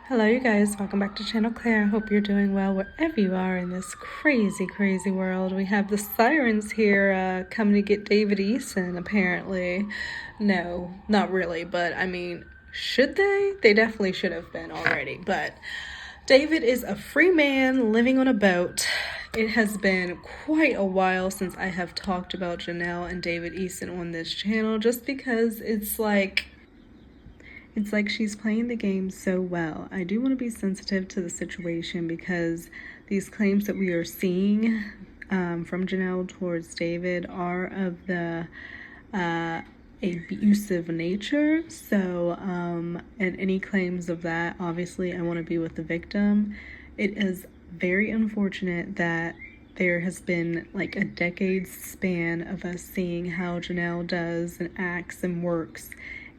Hello, you guys. Welcome back to Channel Claire. I hope you're doing well wherever you are in this crazy, crazy world. We have the sirens here coming to get David Eason, apparently. No, not really, but I mean, should they? They definitely should have been already. But David is a free man living on a boat. It has been quite a while since I have talked about Janelle and David Eason on this channel, just because it's like she's playing the game so well. I do want to be sensitive to the situation because these claims that we are seeing from Janelle towards David are of the abusive nature. So, and any claims of that, obviously, I want to be with the victim. It is very unfortunate that there has been like a decade span of us seeing how Janelle does and acts and works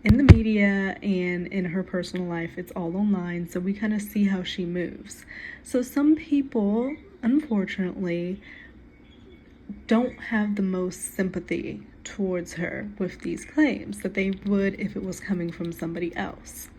in the media and in her personal life. It's all online, so we kind of see how she moves. So some people, unfortunately, don't have the most sympathy towards her with these claims that they would if it was coming from somebody else.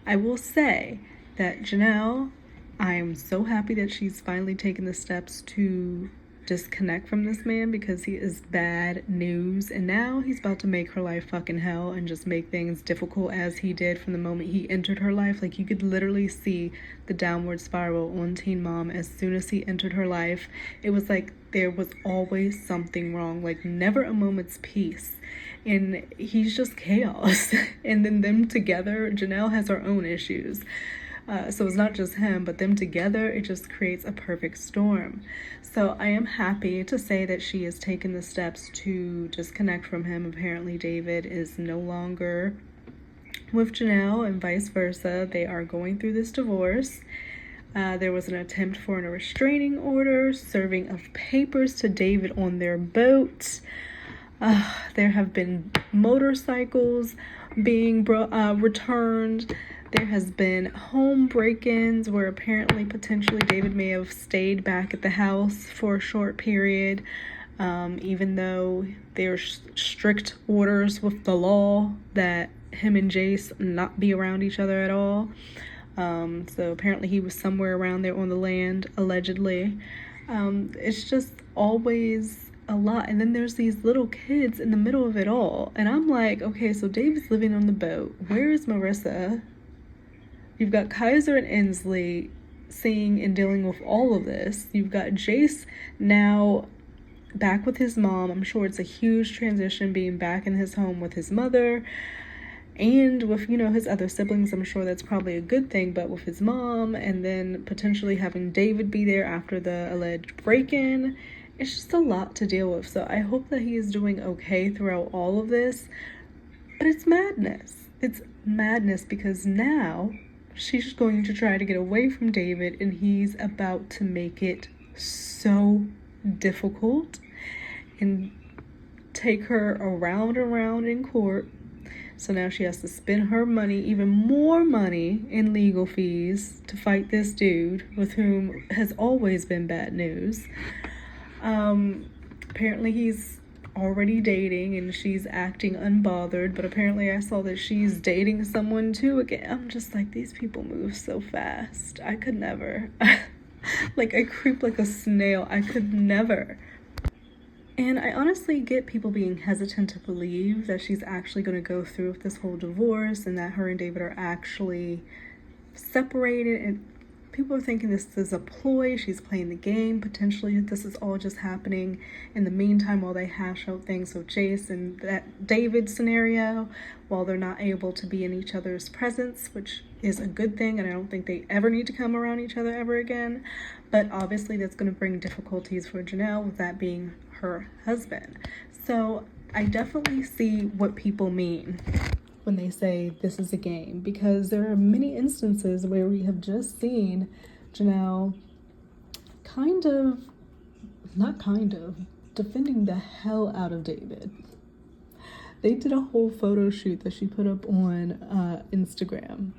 I will say that Janelle, I am so happy that she's finally taken the steps to disconnect from this man because he is bad news, and now he's about to make her life fucking hell and just make things difficult as he did from the moment he entered her life. Like, you could literally see the downward spiral on Teen Mom as soon as he entered her life. It was like there was always something wrong, like never a moment's peace, and he's just chaos. And then them together, Janelle has her own issues. So it's not just him, but them together, it just creates a perfect storm. So I am happy to say that she has taken the steps to disconnect from him. Apparently David is no longer with Janelle and vice versa. They are going through this divorce. There was an attempt for a restraining order, serving of papers to David on their boat. There have been motorcycles being returned. There has been home break-ins where apparently potentially David may have stayed back at the house for a short period, even though there's strict orders with the law that him and Jace not be around each other at all. So apparently he was somewhere around there on the land, allegedly. It's just always a lot. And then there's these little kids in the middle of it all. And I'm like, okay, so David's living on the boat. Where is Marissa? You've got Kaiser and Inslee seeing and dealing with all of this. You've got Jace now back with his mom. I'm sure it's a huge transition being back in his home with his mother and with, his other siblings. I'm sure that's probably a good thing, but with his mom and then potentially having David be there after the alleged break-in, it's just a lot to deal with. So I hope that he is doing okay throughout all of this, but it's madness. It's madness because now she's going to try to get away from David, and he's about to make it so difficult and take her around and around in court. So now she has to spend her money, even more money, in legal fees to fight this dude with whom has always been bad news. Apparently he's already dating and she's acting unbothered, but apparently I saw that she's dating someone too again. I'm just like, these people move so fast. I could never. Like, I creep like a snail. I could never. And I honestly get people being hesitant to believe that she's actually going to go through with this whole divorce and that her and David are actually separated, and people are thinking this is a ploy. She's playing the game. Potentially this is all just happening in the meantime while they hash out things with Jace and that David scenario, while they're not able to be in each other's presence, which is a good thing, and I don't think they ever need to come around each other ever again. But obviously that's going to bring difficulties for Janelle, with that being her husband. So I definitely see what people mean when they say this is a game, because there are many instances where we have just seen Janelle defending the hell out of David. They did a whole photo shoot that she put up on Instagram.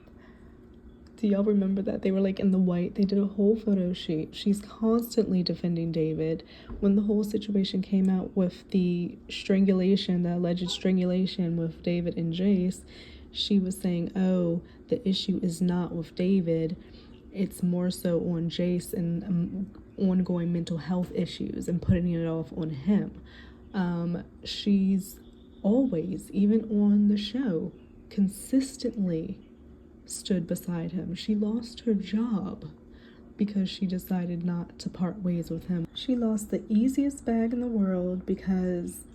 Do y'all remember that? They were like in the white. They did a whole photo shoot. She's constantly defending David. When the whole situation came out with the strangulation, the alleged strangulation with David and Jace, she was saying, oh, the issue is not with David, it's more so on Jace and ongoing mental health issues and putting it off on him. She's always, even on the show, consistently stood beside him. She lost her job because she decided not to part ways with him. She lost the easiest bag in the world because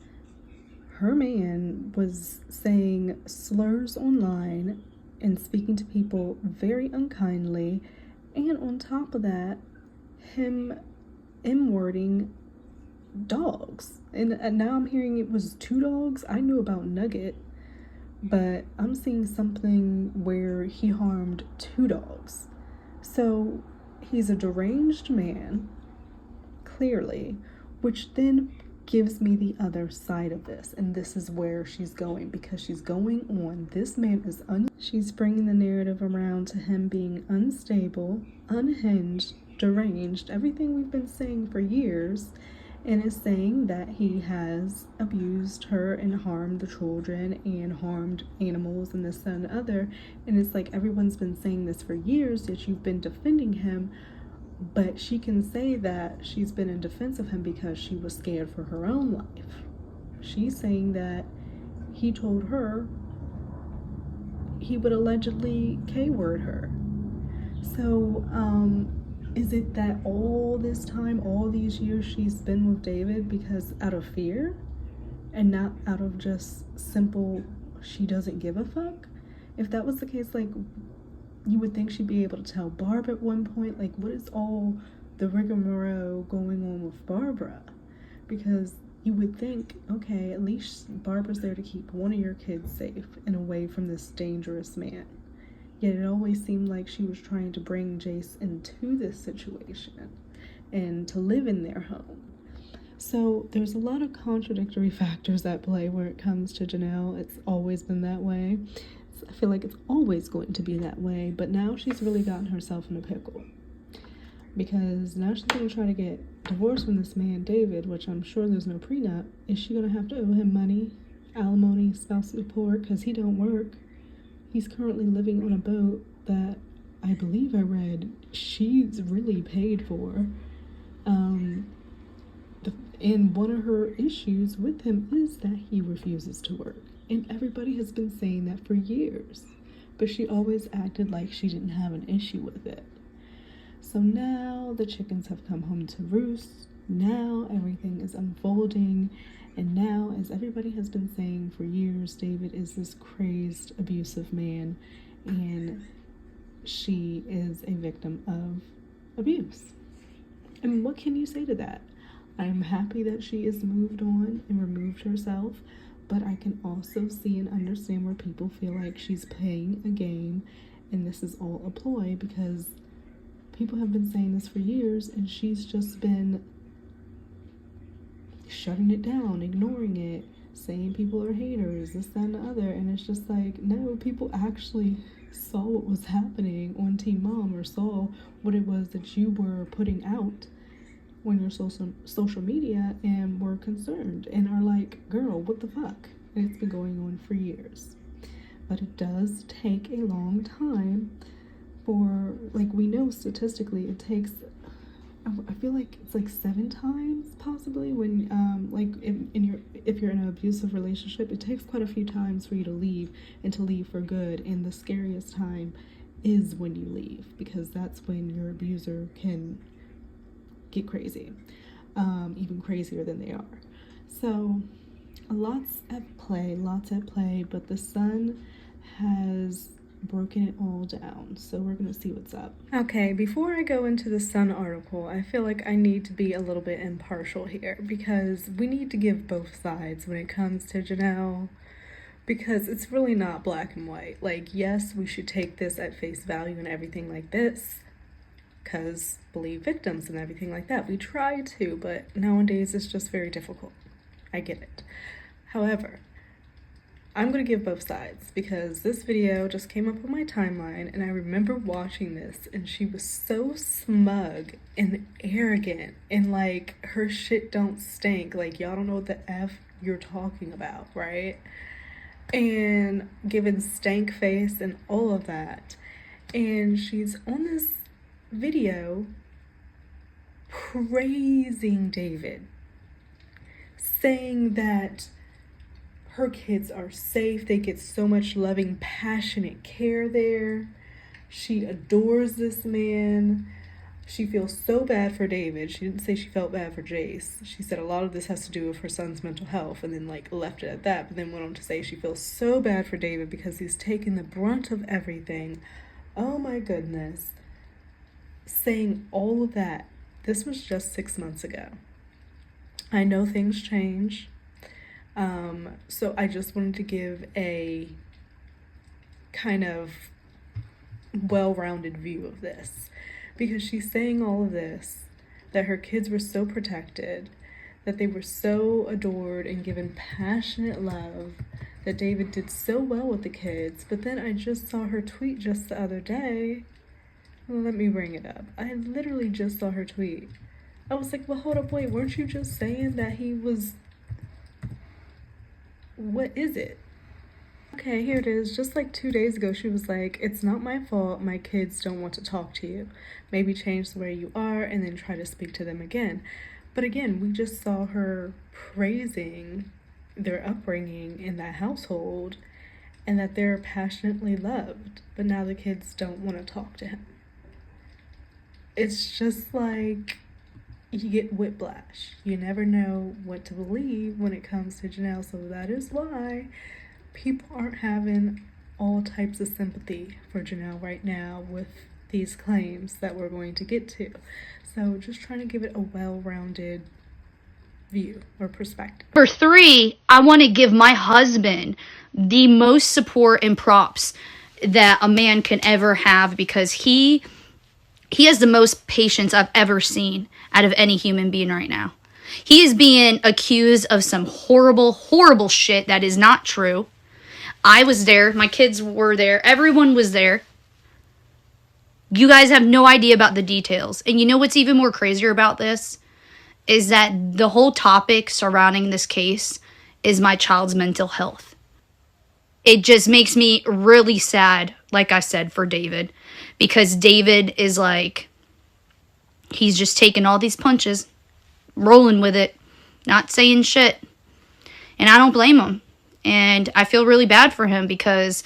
her man was saying slurs online and speaking to people very unkindly, and on top of that, him M-wording dogs. And now I'm hearing it was 2 dogs. I knew about Nugget, but I'm seeing something where he harmed 2 dogs. So he's a deranged man, clearly, which then gives me the other side of this, and this is where she's going, because she's going on, this man is she's bringing the narrative around to him being unstable, unhinged, deranged, everything we've been saying for years, and is saying that he has abused her and harmed the children and harmed animals and this, that, and the other. And it's like, everyone's been saying this for years, yet you've been defending him. But she can say that she's been in defense of him because she was scared for her own life. She's saying that he told her he would allegedly K-word her. So, is it that all this time, all these years, she's been with David because out of fear and not out of just simple, she doesn't give a fuck? If that was the case, like, you would think she'd be able to tell Barb at one point, like, what is all the rigmarole going on with Barbara? Because you would think, okay, at least Barbara's there to keep one of your kids safe and away from this dangerous man. Yet it always seemed like she was trying to bring Jace into this situation and to live in their home. So there's a lot of contradictory factors at play where it comes to Janelle. It's always been that way. I feel like it's always going to be that way, but now she's really gotten herself in a pickle. Because now she's going to try to get divorced from this man, David, which I'm sure there's no prenup. Is she going to have to owe him money, alimony, spouse support, because he don't work? He's currently living on a boat that I believe I read she's really paid for. And one of her issues with him is that he refuses to work. And everybody has been saying that for years. But she always acted like she didn't have an issue with it. So now the chickens have come home to roost. Now everything is unfolding. And now, as everybody has been saying for years, David is this crazed, abusive man. And she is a victim of abuse. And what can you say to that? I'm happy that she has moved on and removed herself. But I can also see and understand where people feel like she's playing a game and this is all a ploy, because people have been saying this for years and she's just been shutting it down, ignoring it, saying people are haters, this, that, and the other. And it's just like, no, people actually saw what was happening on Teen Mom, or saw what it was that you were putting out when you're social media, and were concerned and are like, girl, what the fuck? And it's been going on for years. But it does take a long time for, like, we know statistically it takes, I feel like it's like 7 times possibly when like if you're in an abusive relationship, it takes quite a few times for you to leave, and to leave for good. And the scariest time is when you leave, because that's when your abuser can get crazy, even crazier than they are. So lots at play, but the sun has broken it all down, so we're gonna see what's up. Okay, before I go into the Sun article, I feel like I need to be a little bit impartial here, because we need to give both sides when it comes to Janelle, because it's really not black and white. Like, yes, we should take this at face value and everything like this, because believe victims and everything like that. We try to, but nowadays it's just very difficult. I get it. However, I'm going to give both sides, because this video just came up on my timeline and I remember watching this, and she was so smug and arrogant and like her shit don't stink. Like, y'all don't know what the F you're talking about, right? and giving stank face and all of that. And she's on this video praising David, saying that her kids are safe. They get so much loving, passionate care there. She adores this man. She feels so bad for David. She didn't say she felt bad for Jace. She said a lot of this has to do with her son's mental health, and then left it at that, but then went on to say she feels so bad for David because he's taken the brunt of everything. Oh my goodness. Saying all of that. This was just 6 months ago. I know things change. So I just wanted to give a kind of well-rounded view of this, because she's saying all of this, that her kids were so protected, that they were so adored and given passionate love, that David did so well with the kids. But then I just saw her tweet just the other day. Well, let me bring it up. I literally just saw her tweet. I was like, well, hold up, wait, weren't you just saying that he was... What is it? Okay, here it is. Just 2 days ago, she was like, it's not my fault my kids don't want to talk to you. Maybe change the way you are and then try to speak to them again. But again, we just saw her praising their upbringing in that household and that they're passionately loved. But now the kids don't want to talk to him. It's just you get whiplash. You never know what to believe when it comes to Janelle. So that is why people aren't having all types of sympathy for Janelle right now with these claims that we're going to get to. So just trying to give it a well-rounded view or perspective. Number 3, I want to give my husband the most support and props that a man can ever have, because he has the most patience I've ever seen out of any human being right now. He is being accused of some horrible, horrible shit that is not true. I was there. My kids were there. Everyone was there. You guys have no idea about the details. And you know what's even more crazier about this? Is that the whole topic surrounding this case is my child's mental health. It just makes me really sad, like I said, for David. Because David is he's just taking all these punches, rolling with it, not saying shit. And I don't blame him. And I feel really bad for him, because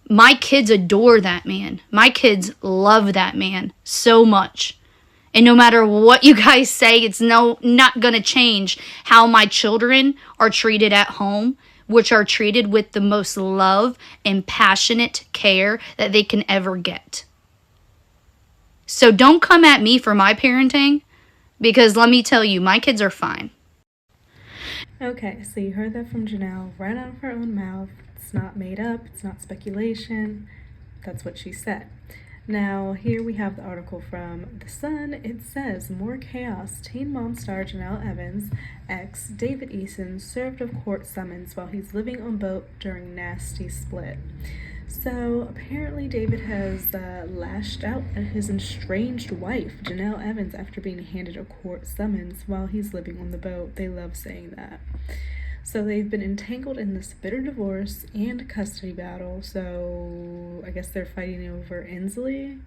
my kids adore that man. My kids love that man so much. And no matter what you guys say, it's not going to change how my children are treated at home, which are treated with the most love and passionate care that they can ever get. So don't come at me for my parenting, because let me tell you, my kids are fine. Okay, so you heard that from Janelle right out of her own mouth. It's not made up. It's not speculation. That's what she said. Now, here we have the article from The Sun. It says, more chaos. Teen mom star Jenelle Evans, ex David Eason, served of court summons while he's living on boat during nasty split. So, apparently David has lashed out at his estranged wife, Jenelle Evans, after being handed a court summons while he's living on the boat. They love saying that. So they've been entangled in this bitter divorce and custody battle. So I guess they're fighting over Inslee,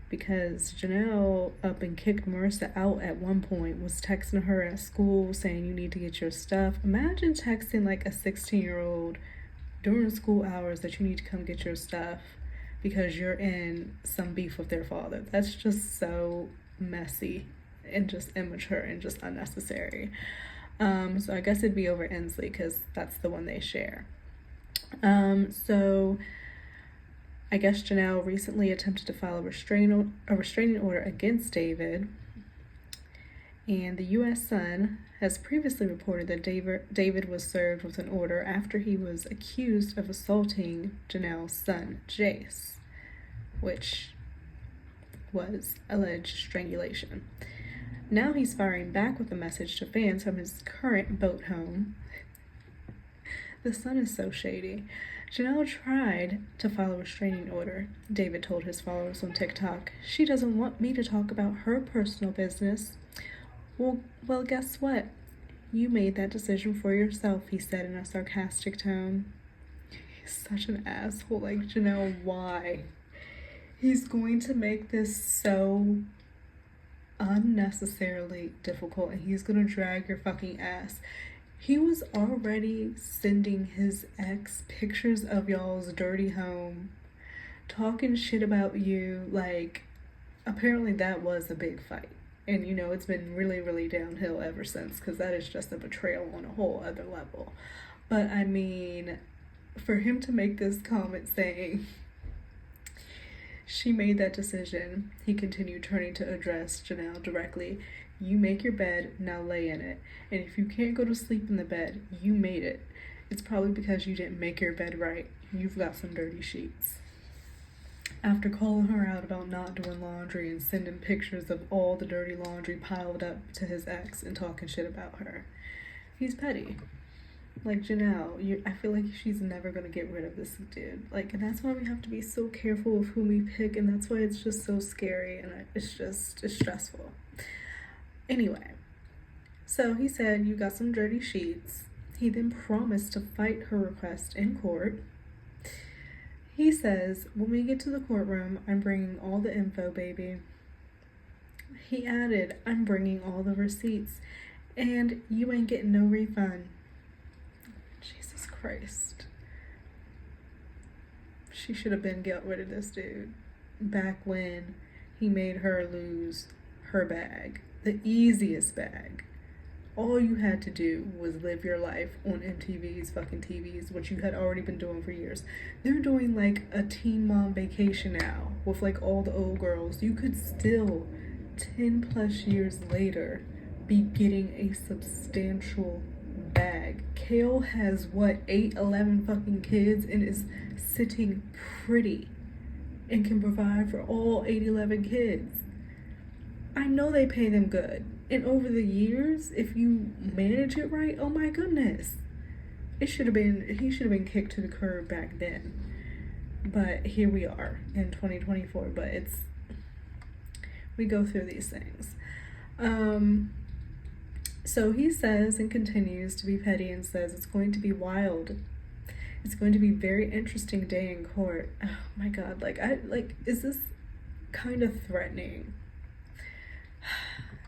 because Janelle up and kicked Marissa out at one point, was texting her at school saying you need to get your stuff. Imagine texting a 16-year-old during school hours that you need to come get your stuff because you're in some beef with their father. That's just so messy and just immature and just unnecessary. So I guess it'd be over Inslee, because that's the one they share. So I guess Janelle recently attempted to file a restraining order against David, and the U.S. Sun has previously reported that David was served with an order after he was accused of assaulting Janelle's son, Jace, which was alleged strangulation. Now he's firing back with a message to fans from his current boat home. The Sun is so shady. Janelle tried to file a restraining order. David told his followers on TikTok, "She doesn't want me to talk about her personal business." Well, guess what? You made that decision for yourself, he said in a sarcastic tone. such an asshole. Like, Janelle, why? He's going to make this so unnecessarily difficult, and he's gonna drag your fucking ass. He was already sending his ex pictures of y'all's dirty home, talking shit about you. Like, apparently that was a big fight. And, you know, it's been really, really downhill ever since, because that is just a betrayal on a whole other level. But, I mean, for him to make this comment saying she made that decision, he continued, turning to address Janelle directly. You make your bed, now lay in it. And if you can't go to sleep in the bed, you made it. It's probably because you didn't make your bed right. You've got some dirty sheets. After calling her out about not doing laundry and sending pictures of all the dirty laundry piled up to his ex and talking shit about her, he's petty. Like, Janelle, I feel like she's never gonna get rid of this dude. Like, and that's why we have to be so careful of who we pick, and that's why it's just so scary, and it's stressful. Anyway, so he said, you got some dirty sheets. He then promised to fight her request in court. He says, when we get to the courtroom, I'm bringing all the info, baby. He added, I'm bringing all the receipts, and you ain't getting no refund. Jesus Christ. She should have been got rid of this dude back when he made her lose her bag. The easiest bag. All you had to do was live your life on MTV's fucking TVs, which you had already been doing for years. They're doing like a teen mom vacation now with like all the old girls. You could still, 10 plus years later, be getting a substantial bag. Kale has what, 11 fucking kids and is sitting pretty and can provide for all 11 kids. I know they pay them good. And over the years, if you manage it right, oh my goodness. He should have been kicked to the curb back then. But here we are in 2024, but we go through these things. So he says and continues to be petty and says it's going to be wild. It's going to be a very interesting day in court. Oh my God, is this kind of threatening?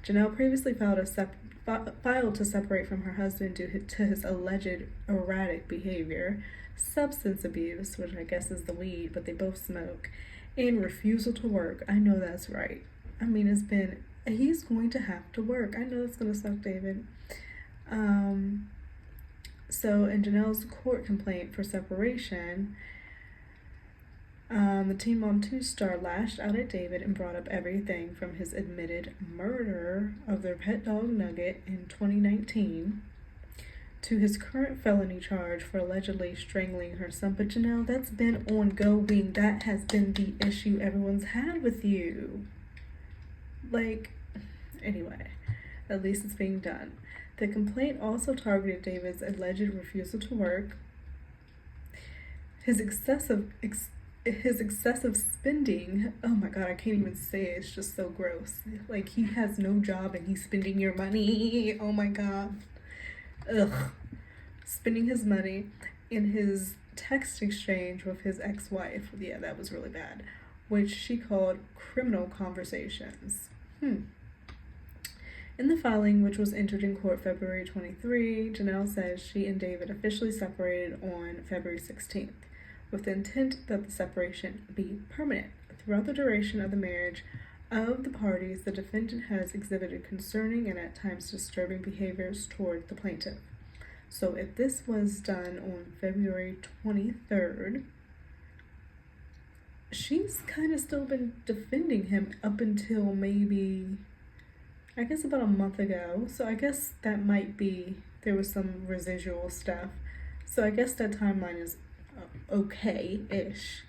Janelle previously filed to separate from her husband due to his alleged erratic behavior, substance abuse, which I guess is the weed, but they both smoke, and refusal to work. I know that's right. I mean, he's going to have to work. I know it's going to suck, David. So in Janelle's court complaint for separation, the Teen Mom 2 star lashed out at David and brought up everything from his admitted murder of their pet dog Nugget in 2019 to his current felony charge for allegedly strangling her son. But Janelle, that's been ongoing. That has been the issue everyone's had with you. Like, anyway, at least it's being done. The complaint also targeted David's alleged refusal to work, his excessive spending. Oh my God, I can't even say it. It's just so gross. Like, he has no job and he's spending your money. Oh my God. Ugh. Spending his money in his text exchange with his ex-wife. Yeah, that was really bad. Which she called criminal conversations. In the filing, which was entered in court February 23, Janelle says she and David officially separated on February 16th. with the intent that the separation be permanent. Throughout the duration of the marriage of the parties, the defendant has exhibited concerning and at times disturbing behaviors toward the plaintiff. So if this was done on February 23rd, she's kind of still been defending him up until maybe, I guess, about a month ago. So I guess that might be, there was some residual stuff. So I guess that timeline is okay-ish.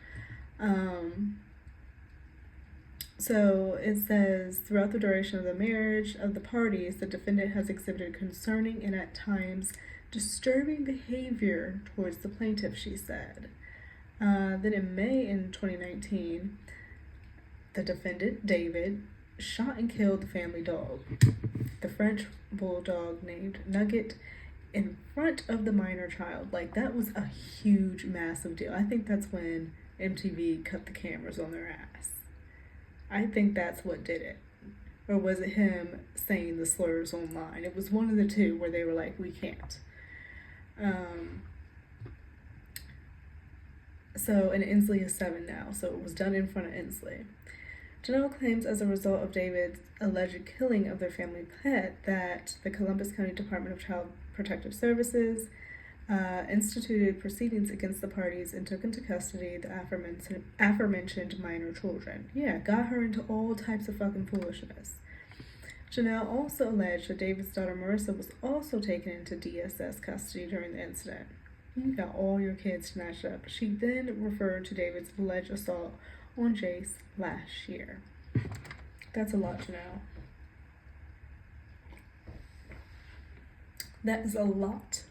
So it says, throughout the duration of the marriage of the parties, the defendant has exhibited concerning and at times disturbing behavior towards the plaintiff, she said. Then in May in 2019, the defendant, David, shot and killed the family dog, the French bulldog named Nugget, in front of the minor child. Like, that was a huge, massive deal. I think that's when MTV cut the cameras on their ass. I think that's what did it. Or was it him saying the slurs online? It was one of the two where they were like, we can't. So, and Inslee is 7 now, so it was done in front of Inslee. Janelle claims as a result of David's alleged killing of their family pet that the Columbus County Department of Child Protective Services instituted proceedings against the parties and took into custody the aforementioned minor children. Yeah, got her into all types of fucking foolishness. Janelle also alleged that David's daughter Marissa was also taken into DSS custody during the incident. You got all your kids snatched up. She then referred to David's alleged assault on Jace last year. That's a lot, Janelle. That is a lot.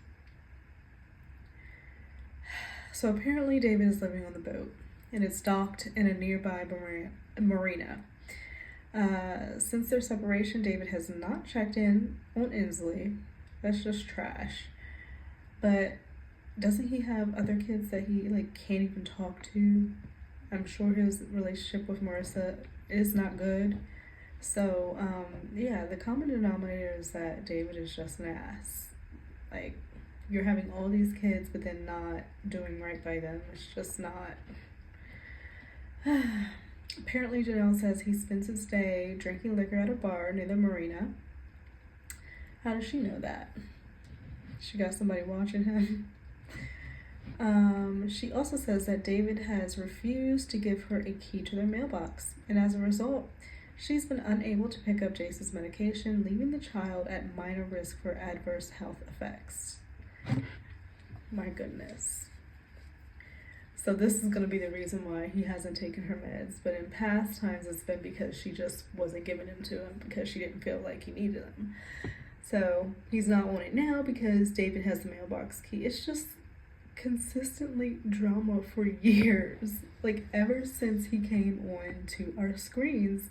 So apparently David is living on the boat, and it's docked in a nearby marina. Since their separation, David has not checked in on Inslee. That's just trash. But doesn't he have other kids that he can't even talk to? I'm sure his relationship with Marissa is not good. So yeah, the common denominator is that David is just an ass. Like, you're having all these kids, but then not doing right by them. It's just not. Apparently, Janelle says he spends his day drinking liquor at a bar near the marina. How does she know that? She got somebody watching him. She also says that David has refused to give her a key to their mailbox, and as a result, she's been unable to pick up Jace's medication, leaving the child at minor risk for adverse health effects. My goodness. So this is going to be the reason why he hasn't taken her meds, but in past times it's been because she just wasn't giving them to him because she didn't feel like he needed them. So he's not on it now because David has the mailbox key. It's just consistently drama for years. Like, ever since he came on to our screens,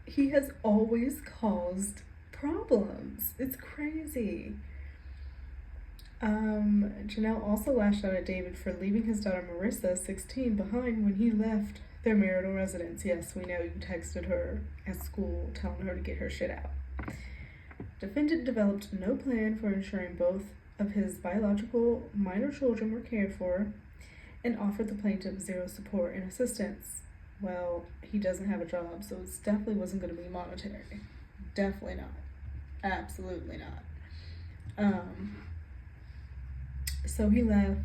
he has always caused problems. It's crazy. Janelle also lashed out at David for leaving his daughter Marissa, 16, behind when he left their marital residence. Yes, we know you texted her at school telling her to get her shit out. Defendant developed no plan for ensuring both of his biological minor children were cared for and offered the plaintiff zero support and assistance. Well, he doesn't have a job, so it definitely wasn't going to be monetary. Definitely not. Absolutely not. So he left.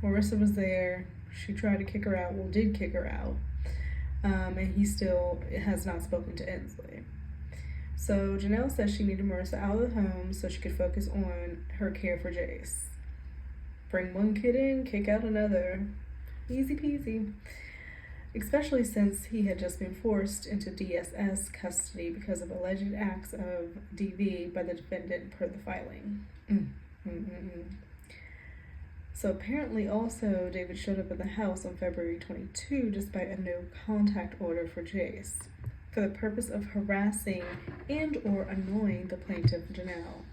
Marissa was there. She tried to kick her out. Well, did kick her out. And he still has not spoken to Inslee. So Janelle says she needed Marissa out of the home so she could focus on her care for Jace. Bring one kid in, kick out another. Easy peasy. Especially since he had just been forced into DSS custody because of alleged acts of DV by the defendant per the filing. So apparently also David showed up at the house on February 22 despite a no contact order for Jace, for the purpose of harassing and or annoying the plaintiff, Janelle.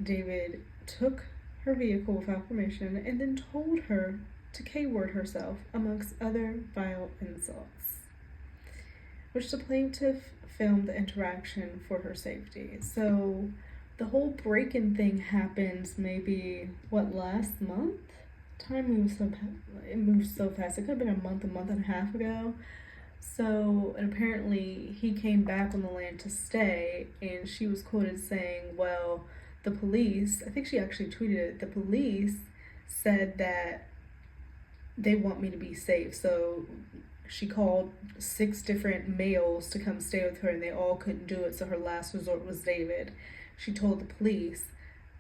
David took her vehicle without permission and then told her to K-word herself, amongst other vile insults, which the plaintiff filmed the interaction for her safety. So the whole break-in thing happened maybe, last month? Time moves so fast. It could have been a month and a half ago. So, and apparently he came back on the land to stay, and she was quoted saying, well, the police, I think she actually tweeted it, the police said that they want me to be safe. So she called 6 different males to come stay with her, and they all couldn't do it, so her last resort was David. She told the police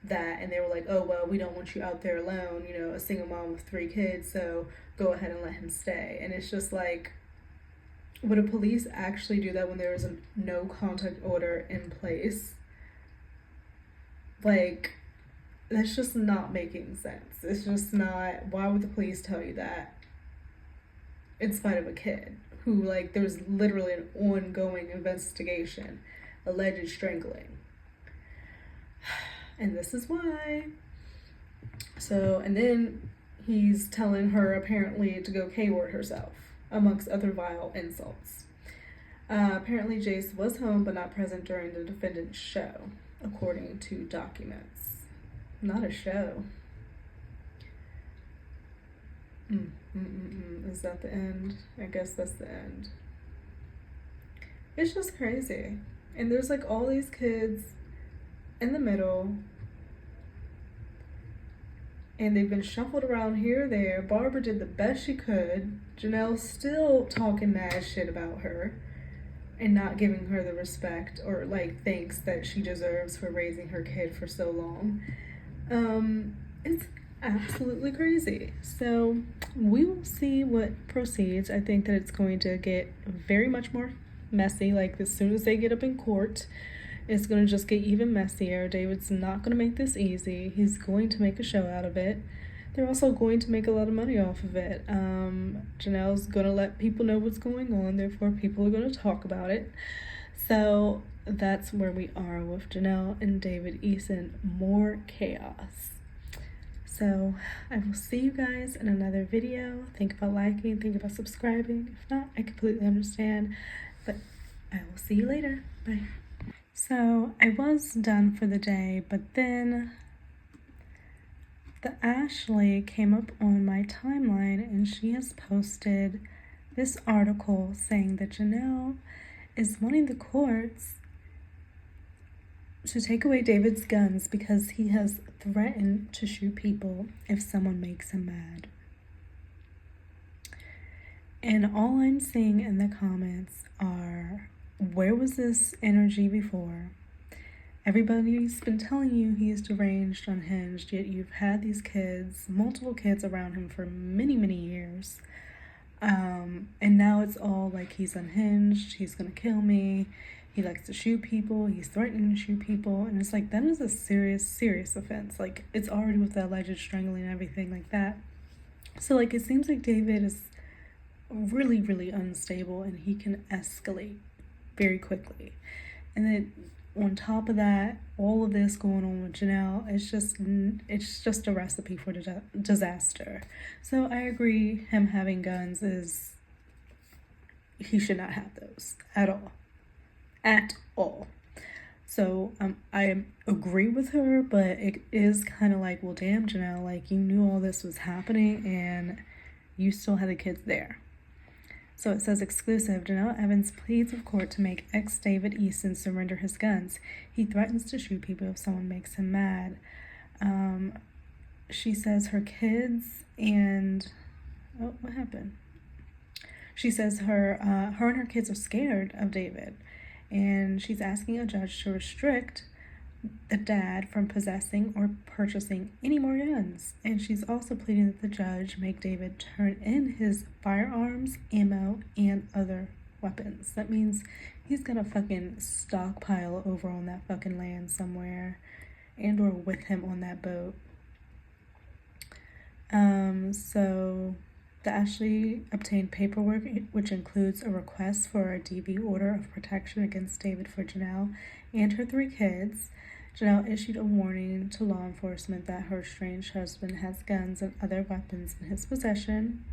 that, and they were like, oh, well, we don't want you out there alone, a single mom with 3 kids, so go ahead and let him stay. And it's just like, would a police actually do that when there is a no contact order in place? Like, that's just not making sense. It's just not. Why would the police tell you that in spite of a kid who, there's literally an ongoing investigation, alleged strangling? And this is why. So, and then he's telling her apparently to go K-word herself, amongst other vile insults. Apparently, Jace was home but not present during the defendant's show, according to documents. Not a show. Is that the end? I guess that's the end. It's just crazy. And there's like all these kids in the middle, and they've been shuffled around here or there. Barbara did the best she could. Janelle's still talking mad shit about her and not giving her the respect or like thanks that she deserves for raising her kid for so long. It's absolutely crazy. So we will see what proceeds. I think that it's going to get very much more messy. Like as soon as they get up in court, it's going to just get even messier. David's not going to make this easy. He's going to make a show out of it. They're also going to make a lot of money off of it. Janelle's going to let people know what's going on. Therefore, people are going to talk about it. So that's where we are with Janelle and David Eason. More chaos. So I will see you guys in another video. Think about liking, think about subscribing. If not, I completely understand. But I will see you later. Bye. So I was done for the day, but then the Ashley came up on my timeline and she has posted this article saying that Janelle is wanting the courts to take away David's guns because he has threatened to shoot people if someone makes him mad. And all I'm seeing in the comments are, where was this energy before? Everybody's been telling you he is deranged, unhinged, yet you've had these kids, multiple kids around him for many, many years. And now it's all like he's unhinged, he's gonna kill me, he likes to shoot people, he's threatening to shoot people, and it's like, that is a serious, serious offense. Like, it's already with the alleged strangling and everything like that. So, like, it seems like David is really, really unstable and he can escalate very quickly. And then on top of that, all of this going on with Janelle, it's just a recipe for disaster. So I agree, him having guns he should not have those at all. At all. So I agree with her, but it is kind of like, well, damn, Janelle, like, you knew all this was happening and you still had the kids there. So it says, exclusive, Jenelle Evans pleads with court to make ex-David Eason surrender his guns. He threatens to shoot people if someone makes him mad. She says her kids and... Oh, what happened? She says her and her kids are scared of David. And she's asking a judge to restrict the dad from possessing or purchasing any more guns. And she's also pleading that the judge make David turn in his firearms, ammo, and other weapons. That means he's got a fucking stockpile over on that fucking land somewhere, and or with him on that boat. So the Ashley obtained paperwork which includes a request for a DV order of protection against David for Janelle and her 3 kids. Janelle issued a warning to law enforcement that her estranged husband has guns and other weapons in his possession.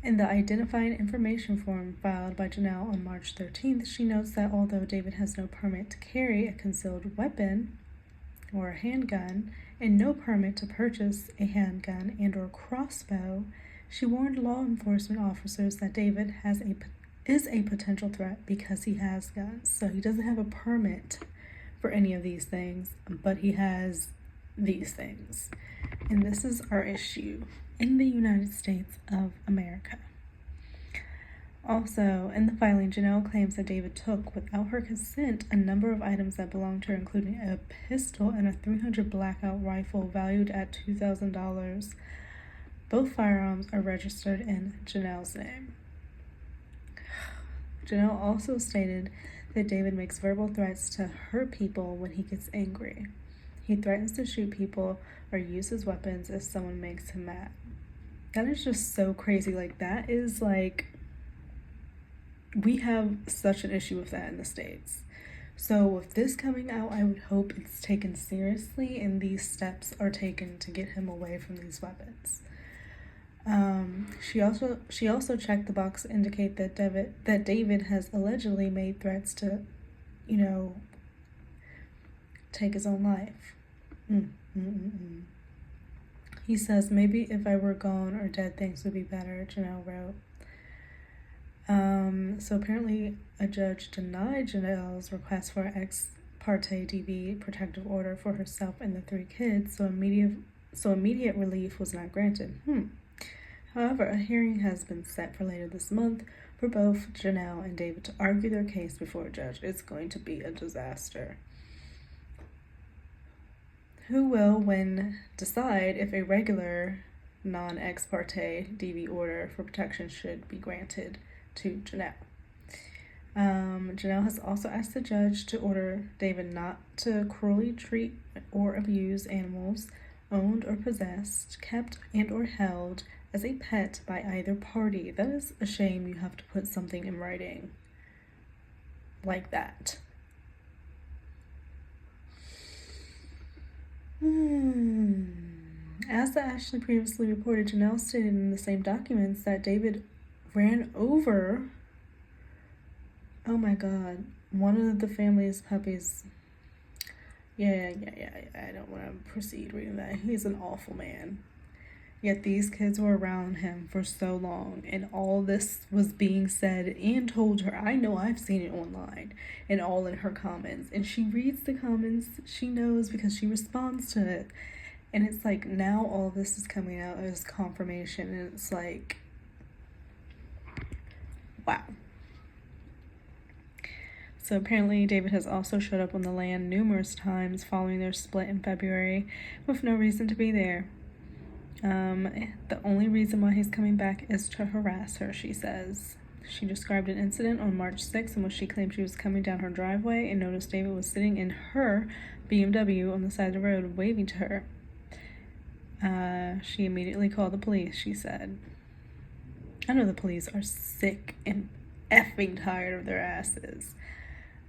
In the identifying information form filed by Janelle on March 13th, she notes that although David has no permit to carry a concealed weapon or a handgun and no permit to purchase a handgun and or crossbow, she warned law enforcement officers that David is a potential threat because he has guns. So he doesn't have a permit for any of these things, but he has these things. And this is our issue in the United States of America. Also, in the filing, Janelle claims that David took, without her consent, a number of items that belonged to her, including a pistol and a .300 blackout rifle valued at $2,000. Both firearms are registered in Janelle's name. Janelle also stated that David makes verbal threats to hurt people when he gets angry. He threatens to shoot people or use his weapons if someone makes him mad. That is just so crazy. Like, that is like, we have such an issue with that in the States. So with this coming out, I would hope it's taken seriously and these steps are taken to get him away from these weapons. She also checked the box to indicate that David has allegedly made threats to, take his own life. He says, maybe if I were gone or dead, things would be better, Janelle wrote. So apparently a judge denied Janelle's request for an ex parte DV protective order for herself and the 3 kids, so immediate relief was not granted. However, a hearing has been set for later this month for both Janelle and David to argue their case before a judge. It's going to be a disaster. Who will, when decide if a regular non-ex parte DV order for protection should be granted to Janelle. Janelle has also asked the judge to order David not to cruelly treat or abuse animals owned or possessed, kept and or held as a pet by either party. That is a shame you have to put something in writing like that. As the Ashley previously reported, Janelle stated in the same documents that David ran over, oh my god, one of the family's puppies. Yeah, I don't want to proceed reading that. He's an awful man. Yet these kids were around him for so long, and all this was being said and told her. I know, I've seen it online and all in her comments, and she reads the comments. She knows because she responds to it, and it's like now all this is coming out as confirmation, and it's like, wow. So apparently David has also showed up on the land numerous times following their split in February with no reason to be there. The only reason why he's coming back is to harass her, she says. She described an incident on March 6th in which she claimed she was coming down her driveway and noticed David was sitting in her BMW on the side of the road waving to her. She immediately called the police, she said. I know the police are sick and effing tired of their asses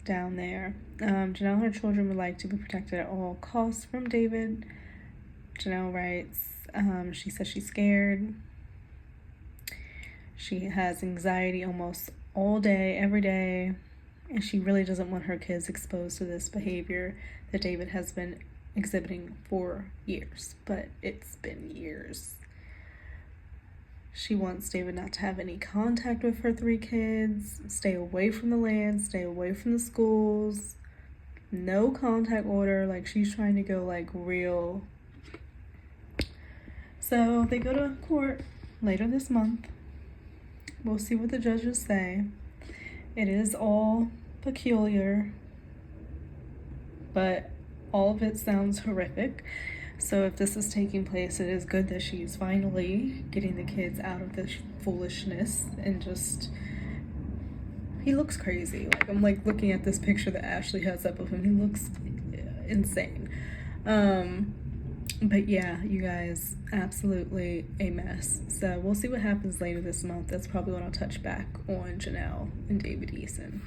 down there. Janelle and her children would like to be protected at all costs from David. Janelle writes, she says she's scared. She has anxiety almost all day, every day, and she really doesn't want her kids exposed to this behavior that David has been exhibiting for years, but it's been years. She wants David not to have any contact with her 3 kids, stay away from the land, stay away from the schools, no contact order. Like, she's trying to go like real. So they go to court later this month. We'll see what the judges say. It is all peculiar, but all of it sounds horrific. So if this is taking place, it is good that she's finally getting the kids out of this foolishness and just, he looks crazy. Like, I'm like looking at this picture that Ashley has up of him. He looks insane. But yeah, you guys, absolutely a mess. So we'll see what happens later this month. That's probably when I'll touch back on Janelle and David Eason.